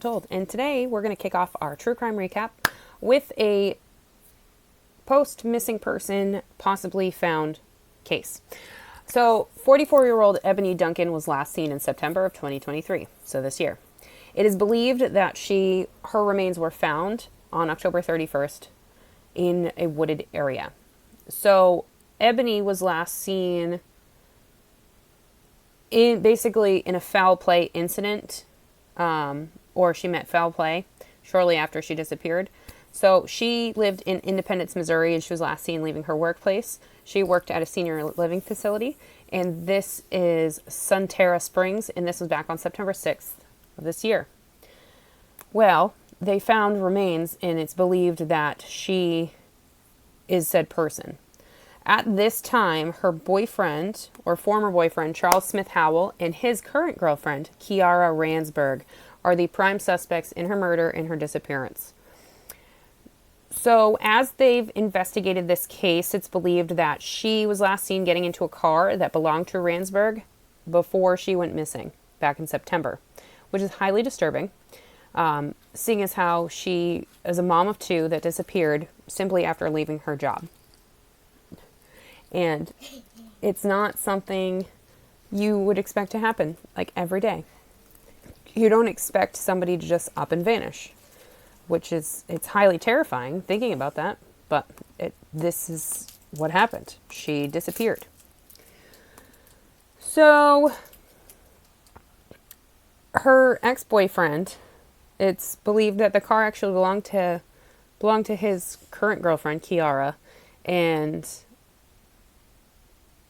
Told. And today we're going to kick off our true crime recap with a post-missing person possibly found case. So 44-year-old Ebony Duncan was last seen in September of 2023, so this year. It is believed that her remains were found on October 31st in a wooded area. So Ebony was last seen in a foul play incident, or she met foul play shortly after she disappeared. So she lived in Independence, Missouri, and she was last seen leaving her workplace. She worked at a senior living facility, and this is Sunterra Springs, and this was back on September 6th of this year. Well, they found remains, and it's believed that she is said person. At this time, her boyfriend, or former boyfriend, Charles Smith Howell, and his current girlfriend, Kiara Ransburg, are the prime suspects in her murder and her disappearance. So, as they've investigated this case, it's believed that she was last seen getting into a car that belonged to Ransburg before she went missing back in September, which is highly disturbing, seeing as how she is a mom of two that disappeared simply after leaving her job. And it's not something you would expect to happen, like, every day. You don't expect somebody to just up and vanish, it's highly terrifying thinking about that, but this is what happened. She disappeared. So, her ex-boyfriend, it's believed that the car actually belonged to his current girlfriend, Kiara, and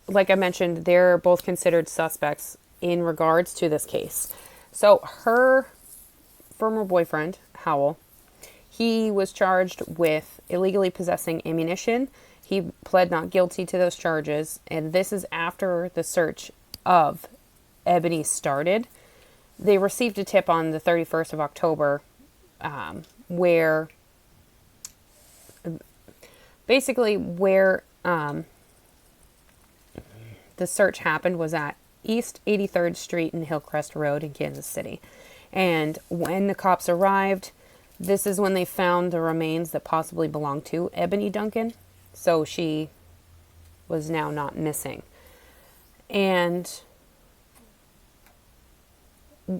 like I mentioned, they're both considered suspects in regards to this case. So her former boyfriend, Howell, he was charged with illegally possessing ammunition. He pled not guilty to those charges, and this is after the search of Ebony started. They received a tip on the 31st of October where the search happened was at East 83rd Street and Hillcrest Road in Kansas City. And when the cops arrived, this is when they found the remains that possibly belonged to Ebony Duncan. So she was now not missing. And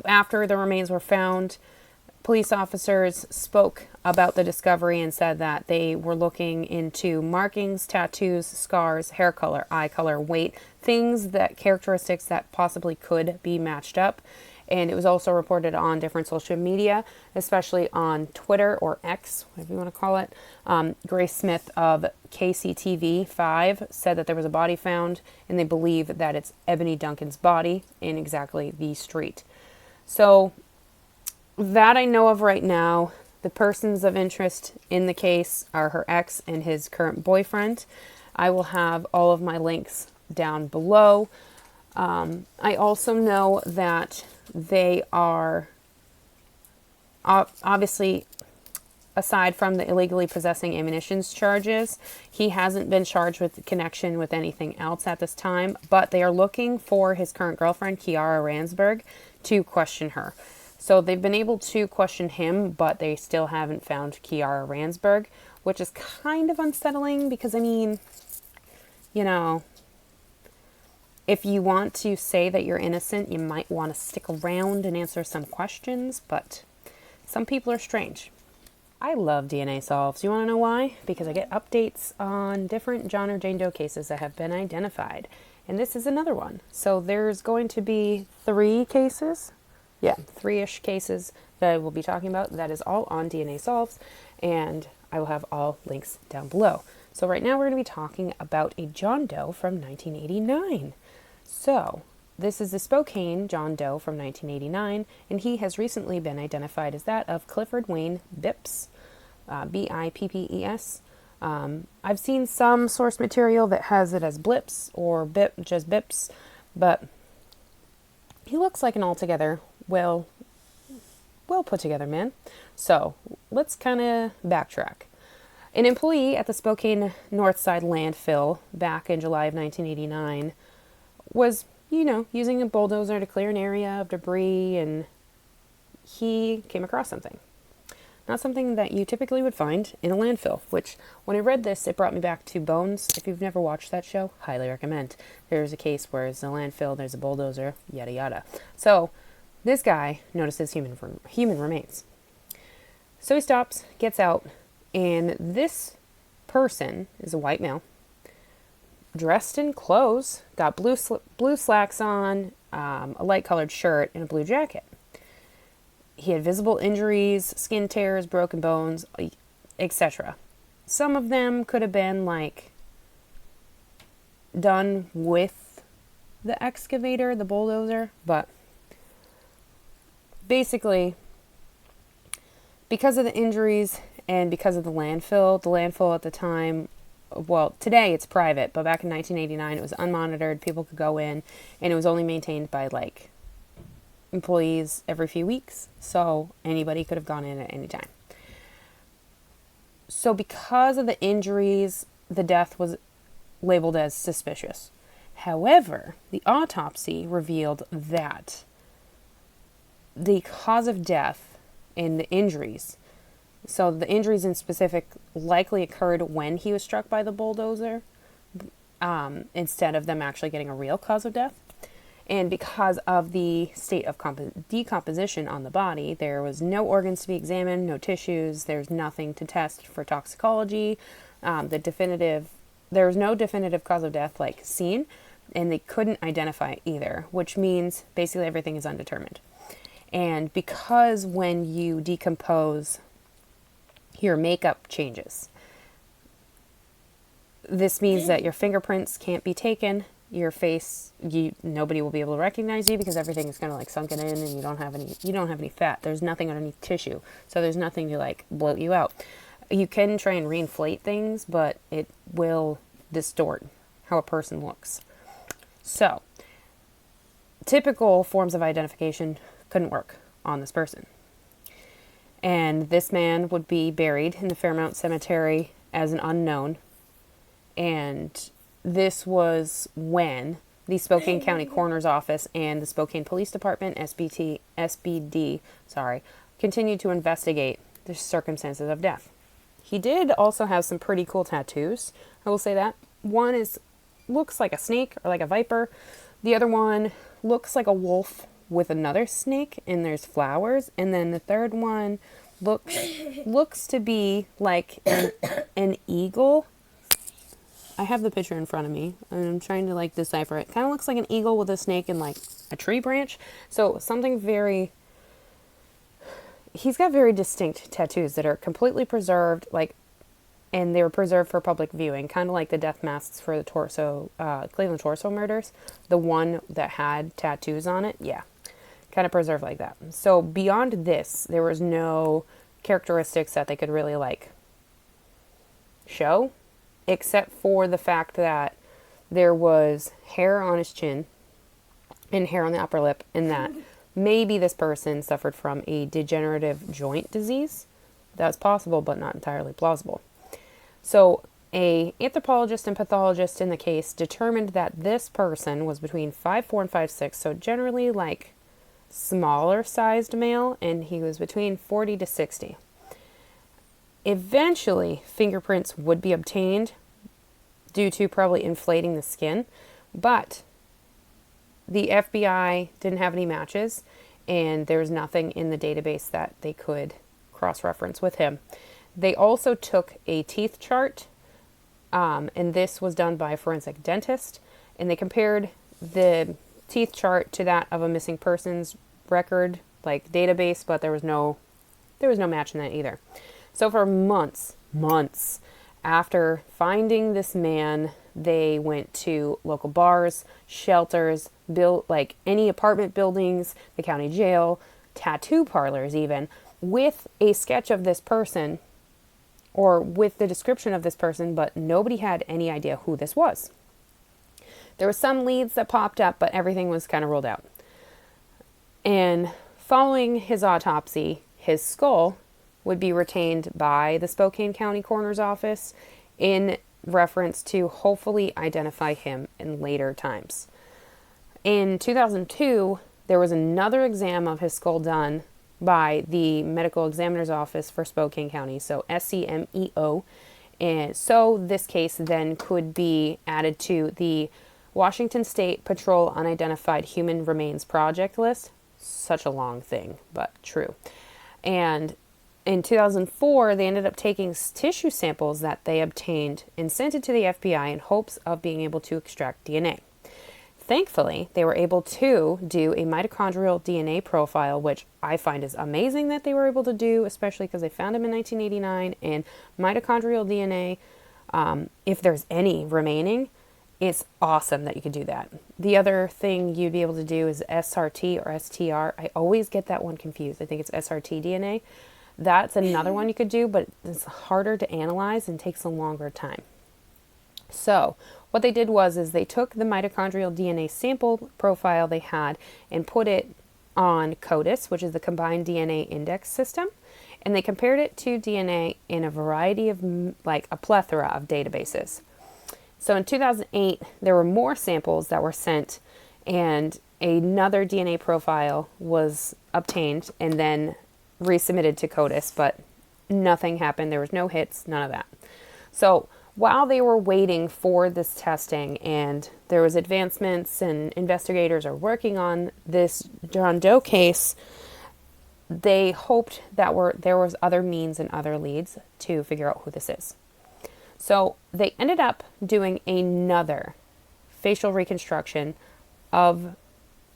after the remains were found, police officers spoke about the discovery and said that they were looking into markings, tattoos, scars, hair color, eye color, weight, characteristics that possibly could be matched up. And it was also reported on different social media, especially on Twitter or X, whatever you want to call it. Grace Smith of KCTV 5 said that there was a body found, and they believe that it's Ebony Duncan's body in exactly the street. So that I know of right now. The persons of interest in the case are her ex and his current boyfriend. I will have all of my links down below. I also know that they are, obviously, aside from the illegally possessing ammunition charges, he hasn't been charged with connection with anything else at this time, but they are looking for his current girlfriend, Kiara Ransburg, to question her. So they've been able to question him, but they still haven't found Kiara Ransburg, which is kind of unsettling because, if you want to say that you're innocent, you might want to stick around and answer some questions, but some people are strange. I love DNA Solves. You want to know why? Because I get updates on different John or Jane Doe cases that have been identified. And this is another one. So there's going to be 3 cases. Yeah, 3-ish cases that I will be talking about. That is all on DNA Solves, and I will have all links down below. So right now we're going to be talking about a John Doe from 1989. So this is the Spokane John Doe from 1989, and he has recently been identified as that of Clifford Wayne Bippes, Bippes. I've seen some source material that has it as Blips or just Bips, but he looks like an altogether well put together man. So let's kind of backtrack. An employee at the Spokane Northside landfill back in July of 1989 was, using a bulldozer to clear an area of debris and he came across something. Not something that you typically would find in a landfill, which when I read this, it brought me back to Bones. If you've never watched that show, highly recommend. There's a case where it's a landfill, there's a bulldozer, yada yada. So this guy notices human remains. So he stops, gets out, and this person is a white male, dressed in clothes, got blue slacks on, a light-colored shirt, and a blue jacket. He had visible injuries, skin tears, broken bones, etc. Some of them could have been like done with the excavator, the bulldozer, but basically because of the injuries and because of the landfill at the time, well, today it's private, but back in 1989 it was unmonitored. People could go in, and it was only maintained by like employees every few weeks, so anybody could have gone in at any time. So because of the injuries, the death was labeled as suspicious. However, the autopsy revealed that the cause of death and the injuries, so the injuries in specific likely occurred when he was struck by the bulldozer, instead of them actually getting a real cause of death. And because of the state of decomposition on the body, there was no organs to be examined, no tissues, there's nothing to test for toxicology. There was no definitive cause of death like seen, and they couldn't identify either, which means basically everything is undetermined. And because when you decompose, your makeup changes. This means that your fingerprints can't be taken. Your face, nobody will be able to recognize you because everything is kind of like sunken in, and you don't have any fat. There's nothing underneath tissue, so there's nothing to like bloat you out. You can try and reinflate things, but it will distort how a person looks. So, typical forms of identification couldn't work on this person, and this man would be buried in the Fairmount Cemetery as an unknown, and this was when the Spokane County Coroner's Office and the Spokane Police Department, SBD, continued to investigate the circumstances of death. He did also have some pretty cool tattoos, I will say that. One looks like a snake or like a viper. The other one looks like a wolf with another snake, and there's flowers. And then the third one looks to be like an eagle. I have the picture in front of me, and I'm trying to like decipher it. Kind of looks like an eagle with a snake and like a tree branch. So something he's got very distinct tattoos that are completely preserved, and they were preserved for public viewing, kind of like the death masks for the Cleveland torso murders. The one that had tattoos on it, yeah, kind of preserved like that. So beyond this, there was no characteristics that they could really like show, except for the fact that there was hair on his chin and hair on the upper lip, and that maybe this person suffered from a degenerative joint disease. That's possible, but not entirely plausible. So a anthropologist and pathologist in the case determined that this person was between 5'4" and 5'6", so generally like smaller sized male, and he was between 40 to 60. Eventually, fingerprints would be obtained due to probably inflating the skin, but the FBI didn't have any matches, and there was nothing in the database that they could cross-reference with him. They also took a teeth chart, and this was done by a forensic dentist, and they compared the teeth chart to that of a missing persons record, like database, but there was no match in that either. So for months after finding this man, they went to local bars, shelters, like any apartment buildings, the county jail, tattoo parlors even, with a sketch of this person or with the description of this person, but nobody had any idea who this was. There were some leads that popped up, but everything was kind of ruled out. And following his autopsy, his skull would be retained by the Spokane County Coroner's Office in reference to hopefully identify him in later times. In 2002, there was another exam of his skull done by the Medical Examiner's Office for Spokane County, so SCMEO. And so this case then could be added to the Washington State Patrol Unidentified Human Remains Project list. Such a long thing, but true. And in 2004, they ended up taking tissue samples that they obtained and sent it to the FBI in hopes of being able to extract DNA. Thankfully, they were able to do a mitochondrial DNA profile, which I find is amazing that they were able to do, especially because they found them in 1989. And mitochondrial DNA, if there's any remaining, it's awesome that you could do that. The other thing you'd be able to do is SRT or STR. I always get that one confused. I think it's SRT DNA. That's another one you could do, but it's harder to analyze and takes a longer time. So what they did is they took the mitochondrial DNA sample profile they had and put it on CODIS, which is the Combined DNA Index System, and they compared it to DNA in a variety of, like a plethora of databases. So in 2008, there were more samples that were sent, and another DNA profile was obtained and then resubmitted to CODIS, but nothing happened. There was no hits, none of that. So while they were waiting for this testing and there was advancements and investigators are working on this John Doe case, they hoped that there was other means and other leads to figure out who this is. So they ended up doing another facial reconstruction of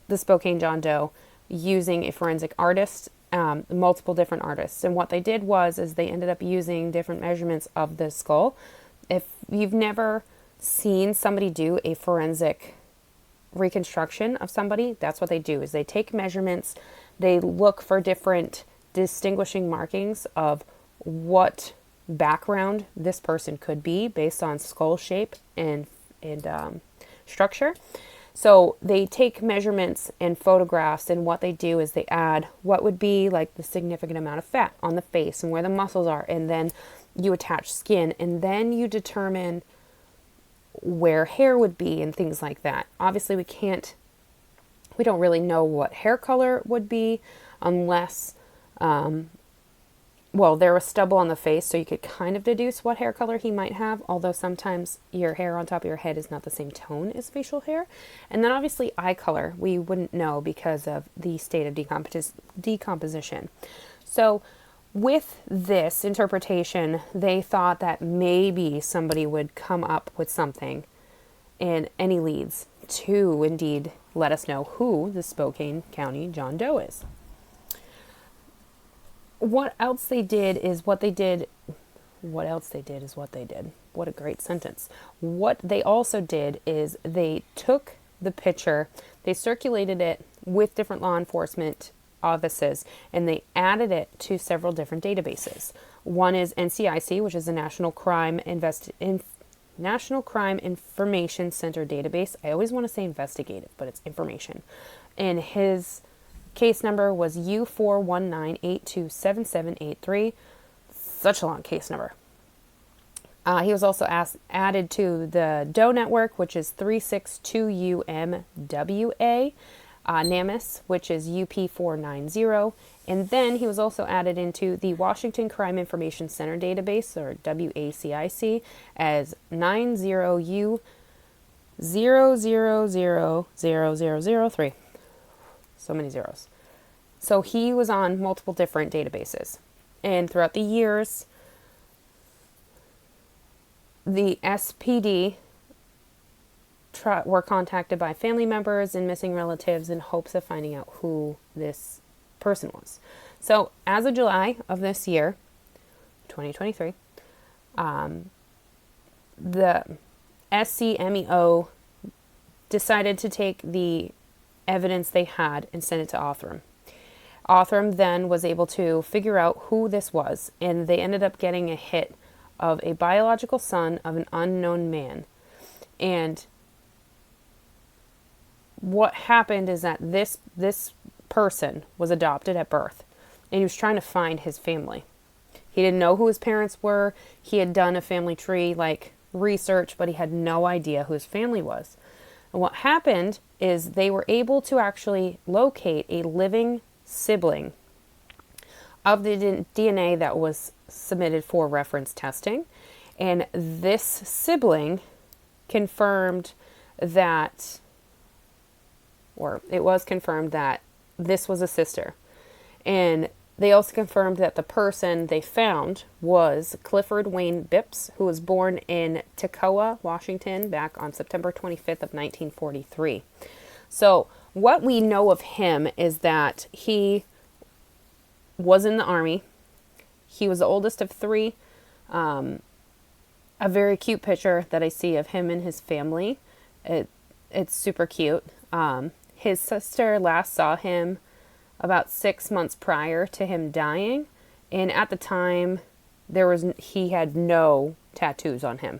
the Spokane John Doe using a forensic artist, multiple different artists. And what they did is they ended up using different measurements of the skull. If you've never seen somebody do a forensic reconstruction of somebody, that's what they do, is they take measurements, they look for different distinguishing markings of what background this person could be based on skull shape and structure. So they take measurements and photographs, and what they do is they add what would be like the significant amount of fat on the face and where the muscles are, and then you attach skin, and then you determine where hair would be and things like that. Obviously, we don't really know what hair color would be unless, there was stubble on the face, so you could kind of deduce what hair color he might have, although sometimes your hair on top of your head is not the same tone as facial hair. And then obviously eye color, we wouldn't know because of the state of decomposition. So with this interpretation, they thought that maybe somebody would come up with something and any leads to indeed let us know who the Spokane County John Doe is. What else they did is what they did. What a great sentence. What they also did is they took the picture, they circulated it with different law enforcement offices, and they added it to several different databases. One is NCIC, which is the National Crime Information Center database. I always want to say investigative, but it's information. And his case number was U419827783. Such a long case number. He was also added to the Doe Network, which is 362UMWA. NAMUS, which is UP490, and then he was also added into the Washington Crime Information Center database, or WACIC, as 90U0000003. So many zeros. So he was on multiple different databases, and throughout the years, the SPD were contacted by family members and missing relatives in hopes of finding out who this person was. So as of July of this year, 2023, the SCMEO decided to take the evidence they had and send it to Othram. Othram then was able to figure out who this was, and they ended up getting a hit of a biological son of an unknown man. And what happened is that this person was adopted at birth, and he was trying to find his family. He didn't know who his parents were. He had done a family tree research, but he had no idea who his family was. And what happened is they were able to actually locate a living sibling of the DNA that was submitted for reference testing. And this sibling confirmed that, or it was confirmed that this was a sister. And they also confirmed that the person they found was Clifford Wayne Bips, who was born in Toccoa, Washington, back on September 25th of 1943. So what we know of him is that he was in the Army. He was the oldest of three. A very cute picture that I see of him and his family. It's super cute. His sister last saw him about 6 months prior to him dying, and at the time he had no tattoos on him.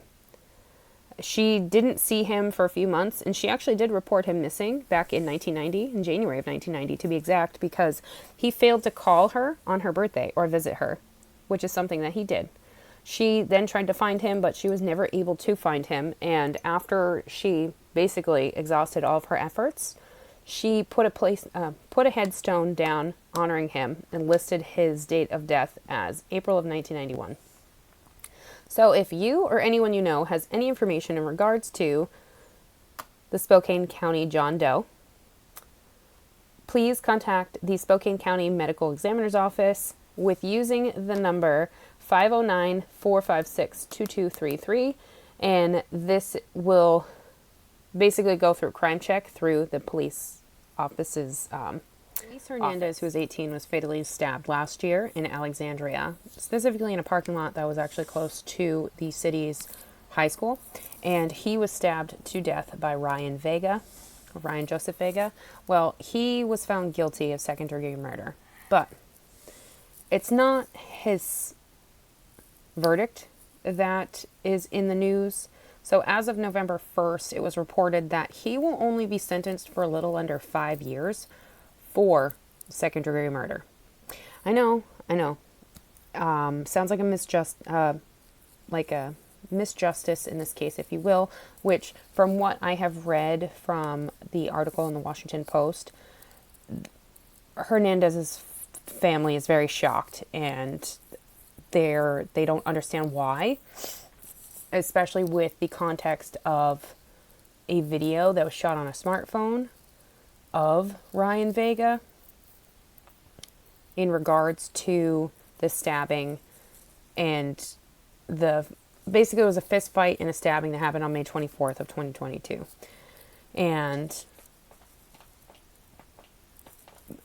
She didn't see him for a few months, and she actually did report him missing back in 1990, in January of 1990 to be exact, because he failed to call her on her birthday or visit her, which is something that he did. She then tried to find him, but she was never able to find him, and after she basically exhausted all of her efforts, she put a headstone down honoring him and listed his date of death as April of 1991. So if you or anyone you know has any information in regards to the Spokane County John Doe, please contact the Spokane County Medical Examiner's Office with using the number 509-456-2233, and this will basically go through crime check through the police office's Denise Hernandez, who was 18, was fatally stabbed last year in Alexandria, specifically in a parking lot that was actually close to the city's high school, and he was stabbed to death by Ryan Joseph Vega. Well, he was found guilty of second-degree murder, but it's not his verdict that is in the news. So as of November 1st, it was reported that he will only be sentenced for a little under 5 years for second-degree murder. I know. Sounds like a misjustice in this case, if you will, which from what I have read from the article in the Washington Post, Hernandez's family is very shocked, and they don't understand why, especially with the context of a video that was shot on a smartphone of Ryan Vega in regards to the stabbing, and basically it was a fist fight and a stabbing that happened on May 24th of 2022. And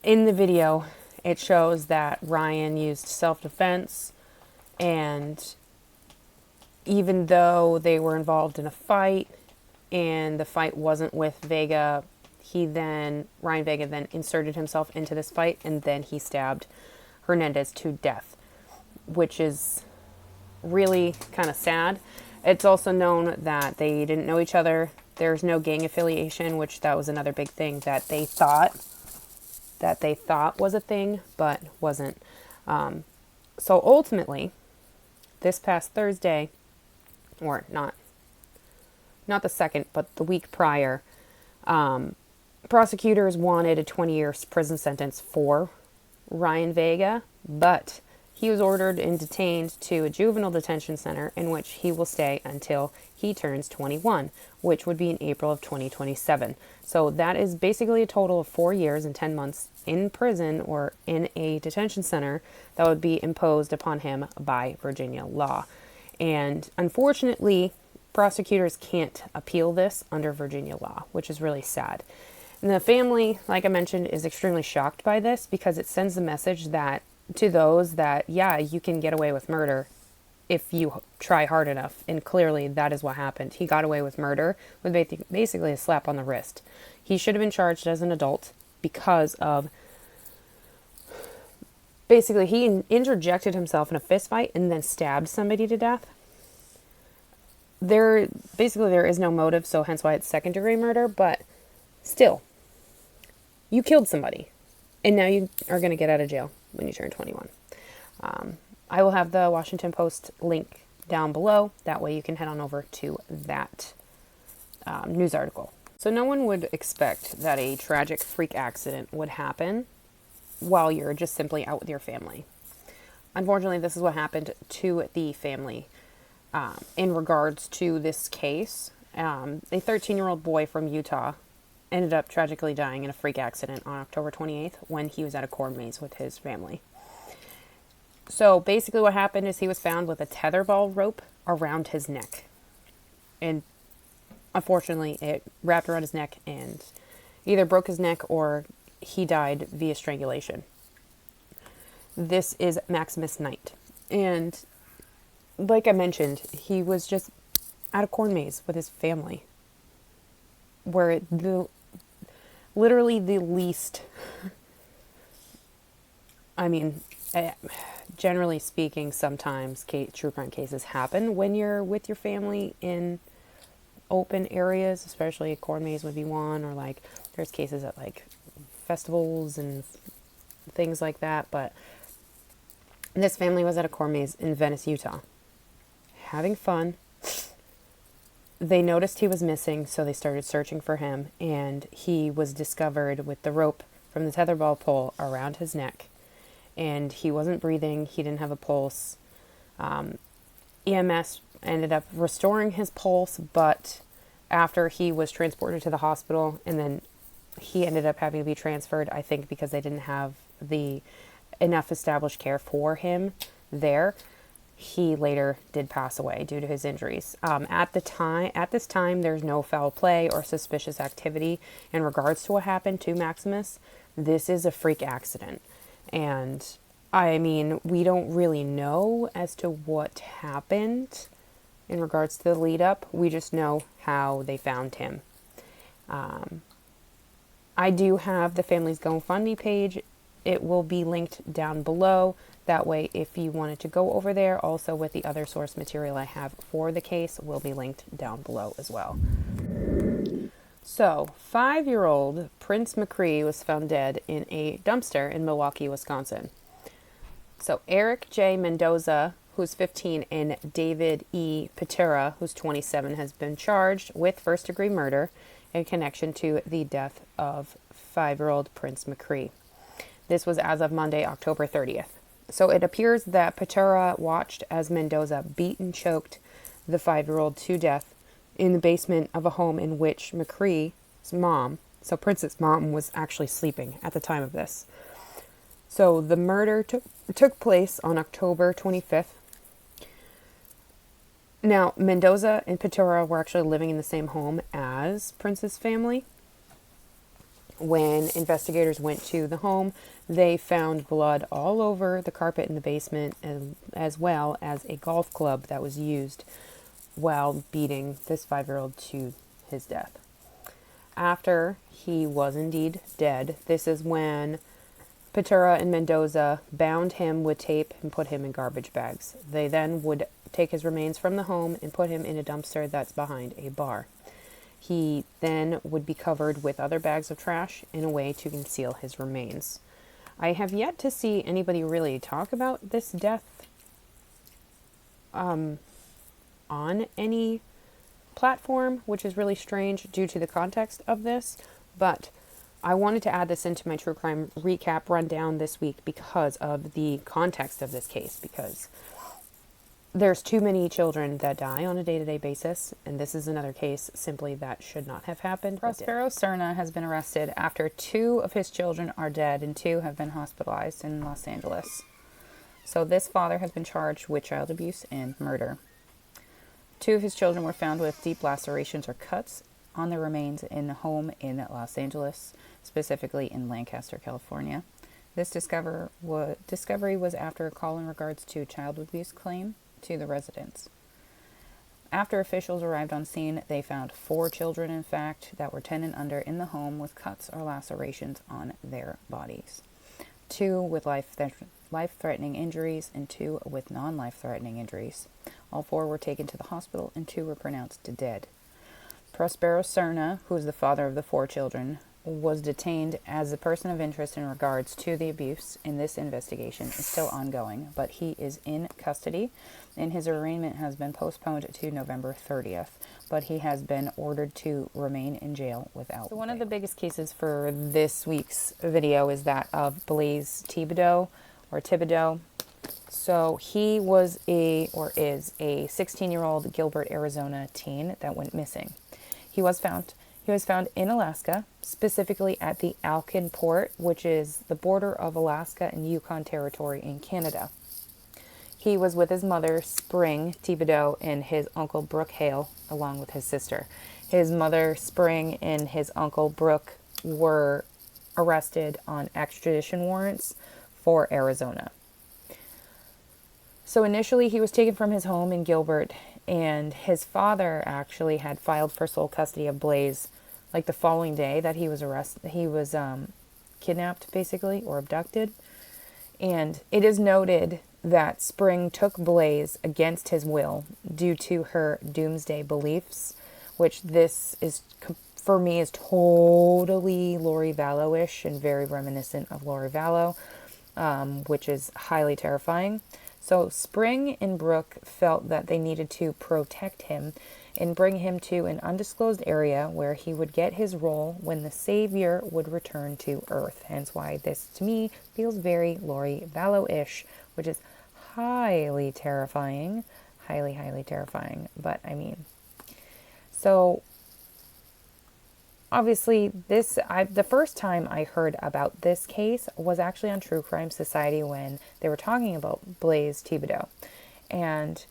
in the video, it shows that Ryan used self-defense, and even though they were involved in a fight and the fight wasn't with Vega, Ryan Vega then inserted himself into this fight, and then he stabbed Hernandez to death, which is really kind of sad. It's also known that they didn't know each other. There's no gang affiliation, which that was another big thing that they thought was a thing, but wasn't. So ultimately, this past Thursday, or not the second, but the week prior, prosecutors wanted a 20-year prison sentence for Ryan Vega, but he was ordered and detained to a juvenile detention center in which he will stay until he turns 21, which would be in April of 2027. So that is basically a total of 4 years and 10 months in prison or in a detention center that would be imposed upon him by Virginia law. And unfortunately, prosecutors can't appeal this under Virginia law, which is really sad. And the family, like I mentioned, is extremely shocked by this because it sends the message that to those that, yeah, you can get away with murder if you try hard enough. And clearly that is what happened. He got away with murder with basically a slap on the wrist. He should have been charged as an adult because of basically he interjected himself in a fist fight and then stabbed somebody to death. There is no motive, so hence why it's second degree murder, but still, you killed somebody, and now you are going to get out of jail when you turn 21. I will have the Washington Post link down below. That way you can head on over to that news article. So no one would expect that a tragic freak accident would happen while you're just simply out with your family. unfortunately, this is what happened to the family in regards to this case. A 13-year-old boy from Utah ended up tragically dying in a freak accident on October 28th when he was at a corn maze with his family. So basically what happened is he was found with a tetherball rope around his neck. And unfortunately, it wrapped around his neck and either broke his neck or he died via strangulation. This is Maximus Knight. And like I mentioned, he was just at a corn maze with his family. Where literally the least, I mean, generally speaking, sometimes true crime cases happen when you're with your family in open areas, especially a corn maze would be one, or like there's cases at like festivals and things like that. But this family was at a corn maze in Venice, Utah, having fun. They noticed he was missing, so they started searching for him, and he was discovered with the rope from the tetherball pole around his neck, and he wasn't breathing. He didn't have a pulse. EMS ended up restoring his pulse, but after he was transported to the hospital, and then he ended up having to be transferred, I think because they didn't have the enough established care for him there. He later did pass away due to his injuries. At this time, there's no foul play or suspicious activity in regards to what happened to Maximus. This is a freak accident. And I mean, we don't really know as to what happened in regards to the lead up. We just know how they found him. I do have the family's GoFundMe page. It will be linked down below. That way, if you wanted to go over there, also with the other source material I have for the case, will be linked down below as well. So, 5-year-old Prince McCree was found dead in a dumpster in Milwaukee, Wisconsin. So, Eric J. Mendoza, who's 15, and David E. Patera, who's 27, has been charged with first-degree murder in connection to the death of 5-year-old Prince McCree. This was as of Monday, October 30th. So it appears that Patera watched as Mendoza beat and choked the 5-year-old to death in the basement of a home in which McCree's mom, so Prince's mom, was actually sleeping at the time of this. So the murder took place on October 25th. Now, Mendoza and Patera were actually living in the same home as Prince's family. When investigators went to the home, they found blood all over the carpet in the basement, as well as a golf club that was used while beating this 5-year-old to his death. After he was indeed dead, this is when Patera and Mendoza bound him with tape and put him in garbage bags. They then would take his remains from the home and put him in a dumpster that's behind a bar. He then would be covered with other bags of trash in a way to conceal his remains. I have yet to see anybody really talk about this death on any platform, which is really strange due to the context of this, but I wanted to add this into my true crime recap rundown this week because of the context of this case, because there's too many children that die on a day-to-day basis, and this is another case simply that should not have happened. Prospero Serna has been arrested after 2 of his children are dead and 2 have been hospitalized in Los Angeles. So this father has been charged with child abuse and murder. 2 of his children were found with deep lacerations or cuts on their remains in a home in Los Angeles, specifically in Lancaster, California. This discovery was after a call in regards to a child abuse claim to the residents. After officials arrived on scene, they found 4 children, in fact, that were 10 and under in the home with cuts or lacerations on their bodies. 2 with life-threatening injuries and 2 with non-life-threatening injuries. All 4 were taken to the hospital and 2 were pronounced dead. Prospero Serna, who is the father of the 4 children, was detained as a person of interest in regards to the abuse, and this investigation is still ongoing, but he is in custody, and his arraignment has been postponed to November 30th, but he has been ordered to remain in jail without bail. One of the biggest cases for this week's video is that of Blaze Tibido, or Tibido. So he was is a 16-year-old Gilbert, Arizona teen that went missing. He was found. He was found in Alaska, specifically at the Alkin Port, which is the border of Alaska and Yukon Territory in Canada. He was with his mother, Spring Tibido, and his uncle, Brooke Hale, along with his sister. His mother, Spring, and his uncle, Brooke, were arrested on extradition warrants for Arizona. So initially, he was taken from his home in Gilbert, and his father actually had filed for sole custody of Blaze, like the following day that he was arrested. He was kidnapped, basically, or abducted. And it is noted that Spring took Blaze against his will due to her doomsday beliefs, which this is, for me, is totally Lori Vallow-ish and very reminiscent of Lori Vallow, which is highly terrifying. So Spring and Brooke felt that they needed to protect him and bring him to an undisclosed area where he would get his role when the Savior would return to Earth. Hence why this, to me, feels very Lori Vallow-ish, which is highly terrifying. Highly, highly terrifying. But, I mean, so obviously, the first time I heard about this case was actually on True Crime Society when they were talking about Blaze Tibido. And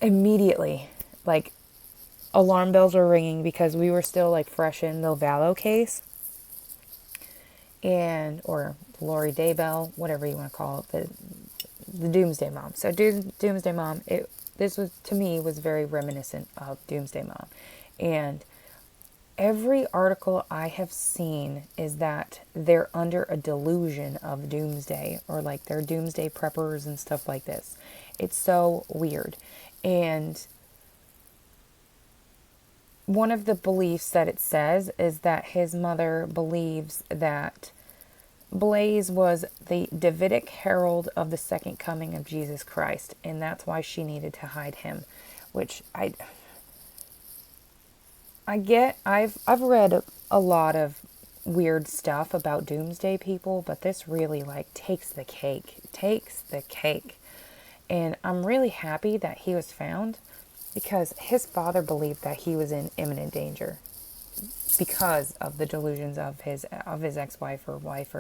immediately, like, alarm bells were ringing because we were still, like, fresh in the Vallow case. Or Lori Daybell, whatever you want to call it, the Doomsday Mom. So Doomsday Mom, this was, to me, was very reminiscent of Doomsday Mom. And every article I have seen is that they're under a delusion of doomsday, or like they're doomsday preppers and stuff like this. It's so weird. And one of the beliefs that it says is that his mother believes that Blaze was the Davidic herald of the second coming of Jesus Christ, and that's why she needed to hide him, which I get. I've read a lot of weird stuff about doomsday people, but this really, like, takes the cake. And I'm really happy that he was found, because his father believed that he was in imminent danger because of the delusions of his ex-wife or wife.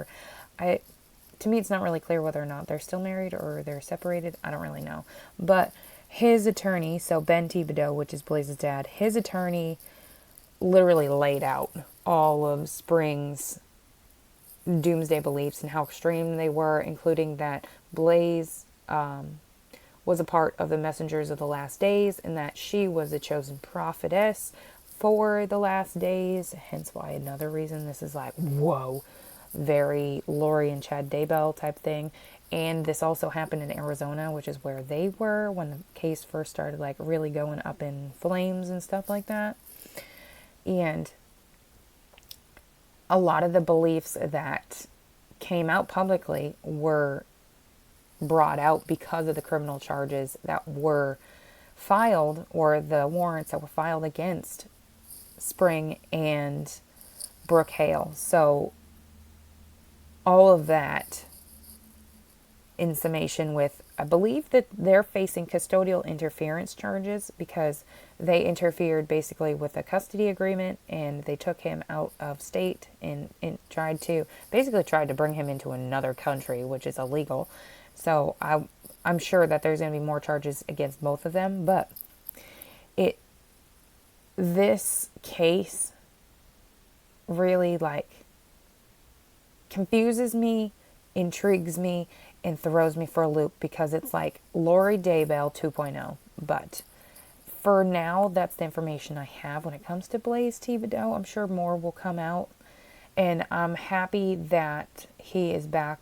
To me, it's not really clear whether or not they're still married or they're separated. I don't really know. But his attorney, so Ben Tibido, which is Blaze's dad, his attorney literally laid out all of Spring's doomsday beliefs and how extreme they were, including that Blaze was a part of the messengers of the last days, and that she was a chosen prophetess for the last days. Hence why another reason this is like, whoa, very Lori and Chad Daybell type thing. And this also happened in Arizona, which is where they were when the case first started, like, really going up in flames and stuff like that. And a lot of the beliefs that came out publicly were brought out because of the criminal charges that were filed, or the warrants that were filed against Spring and Brooke Hale. So all of that in summation with, I believe that they're facing custodial interference charges because they interfered basically with a custody agreement, and they took him out of state and tried to bring him into another country, which is illegal. So I'm sure that there's going to be more charges against both of them, but this case really, like, confuses me, intrigues me, and throws me for a loop, because it's like Lori Daybell 2.0. But for now, that's the information I have when it comes to Blaze Tibido. I'm sure more will come out, and I'm happy that he is back,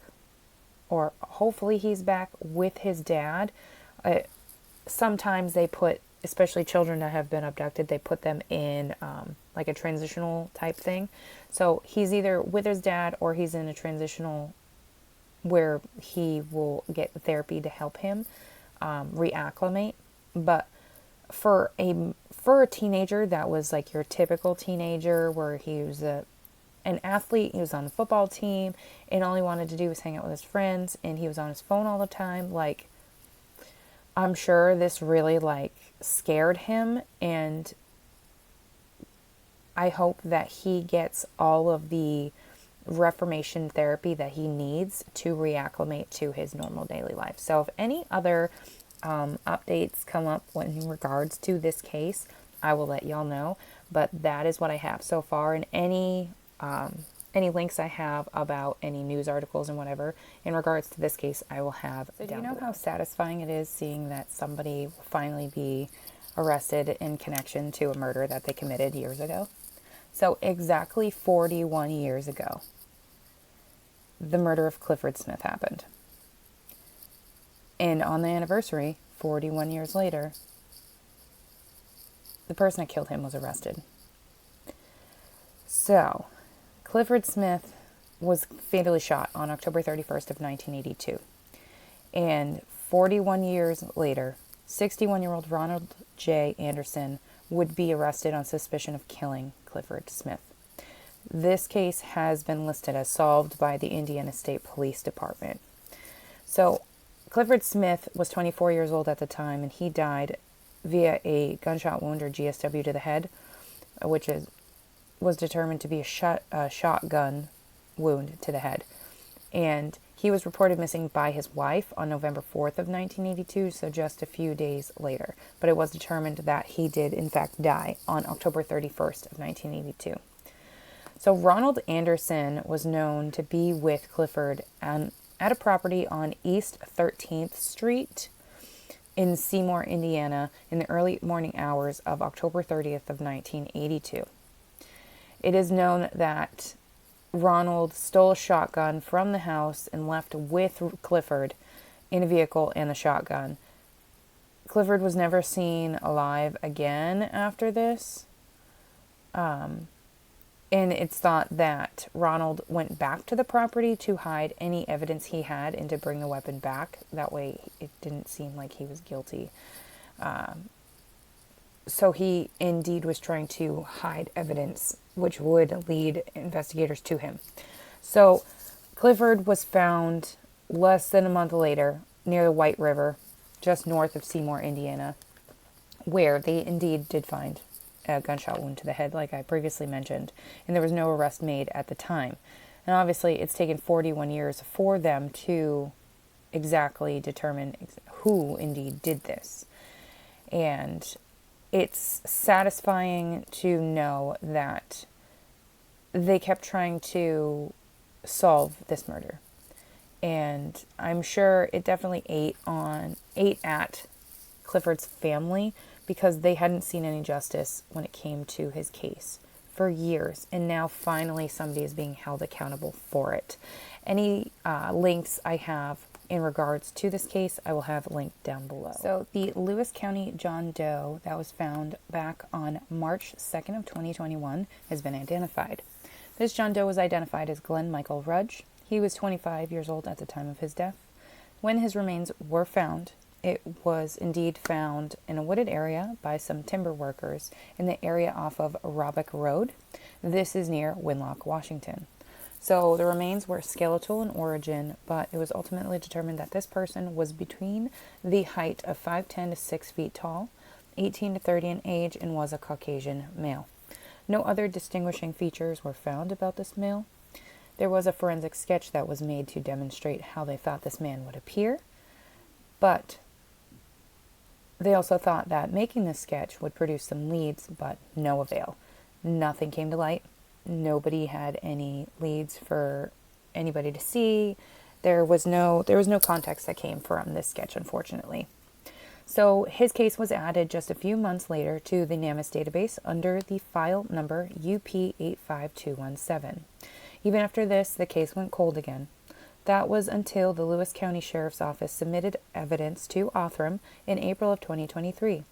or hopefully he's back with his dad. Sometimes they put, especially children that have been abducted, they put them in like a transitional type thing. So he's either with his dad or he's in a transitional where he will get therapy to help him reacclimate. But for a teenager that was like your typical teenager, where he was an athlete. He was on the football team, and all he wanted to do was hang out with his friends, and he was on his phone all the time. Like, I'm sure this really, like, scared him, and I hope that he gets all of the reformation therapy that he needs to reacclimate to his normal daily life. So if any other updates come up in regards to this case, I will let y'all know. But that is what I have so far. And any links I have about any news articles and whatever in regards to this case, I will have down below. Do you know how satisfying it is seeing that somebody will finally be arrested in connection to a murder that they committed years ago? So exactly 41 years ago, the murder of Clifford Smith happened. And on the anniversary, 41 years later, the person that killed him was arrested. So, Clifford Smith was fatally shot on October 31st of 1982. And 41 years later, 61-year-old Ronald J. Anderson would be arrested on suspicion of killing Clifford Smith. This case has been listed as solved by the Indiana State Police Department. So, Clifford Smith was 24 years old at the time, and he died via a gunshot wound or GSW to the head, which was determined to be a shotgun wound to the head. And he was reported missing by his wife on November 4th of 1982, so just a few days later. But it was determined that he did, in fact, die on October 31st of 1982. So Ronald Anderson was known to be with Clifford at a property on East 13th Street in Seymour, Indiana, in the early morning hours of October 30th of 1982. It is known that Ronald stole a shotgun from the house and left with Clifford in a vehicle and the shotgun. Clifford was never seen alive again after this. And it's thought that Ronald went back to the property to hide any evidence he had and to bring the weapon back. That way it didn't seem like he was guilty. So he indeed was trying to hide evidence which would lead investigators to him. So Clifford was found less than a month later near the White River, just north of Seymour, Indiana, where they indeed did find a gunshot wound to the head, like I previously mentioned, and there was no arrest made at the time. And obviously it's taken 41 years for them to exactly determine who indeed did this. And it's satisfying to know that they kept trying to solve this murder. And I'm sure it definitely ate at Clifford's family, because they hadn't seen any justice when it came to his case for years. And now finally somebody is being held accountable for it. Any links I have in regards to this case, I will have linked down below. So the Lewis County John Doe that was found back on March 2nd of 2021 has been identified. This John Doe was identified as Glenn Michael Rudge. He was 25 years old at the time of his death. When his remains were found, it was indeed found in a wooded area by some timber workers in the area off of Roebuck Road. This is near Winlock, Washington. So the remains were skeletal in origin, but it was ultimately determined that this person was between the height of 5'10" to 6 feet tall, 18 to 30 in age, and was a Caucasian male. No other distinguishing features were found about this male. There was a forensic sketch that was made to demonstrate how they thought this man would appear, but they also thought that making this sketch would produce some leads, but no avail. Nothing came to light. Nobody had any leads for anybody to see. There was no context that came from this sketch, unfortunately. So his case was added just a few months later to the NAMUS database under the file number UP85217. Even after this, the case went cold again. That was until the Lewis County Sheriff's Office submitted evidence to Othram in April of 2023.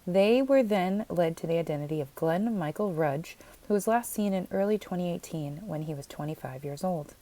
They were then led to the identity of Glenn Michael Rudge, who was last seen in early 2018 when he was 25 years old.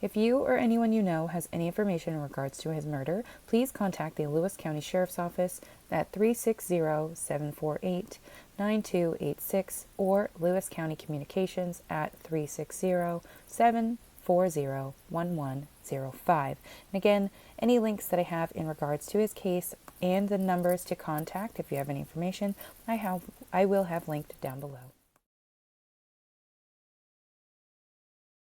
If you or anyone you know has any information in regards to his murder, please contact the Lewis County Sheriff's Office at 360-748-9286 or Lewis County Communications at 360-740-1105. And again, any links that I have in regards to his case and the numbers to contact if you have any information, I will have linked down below.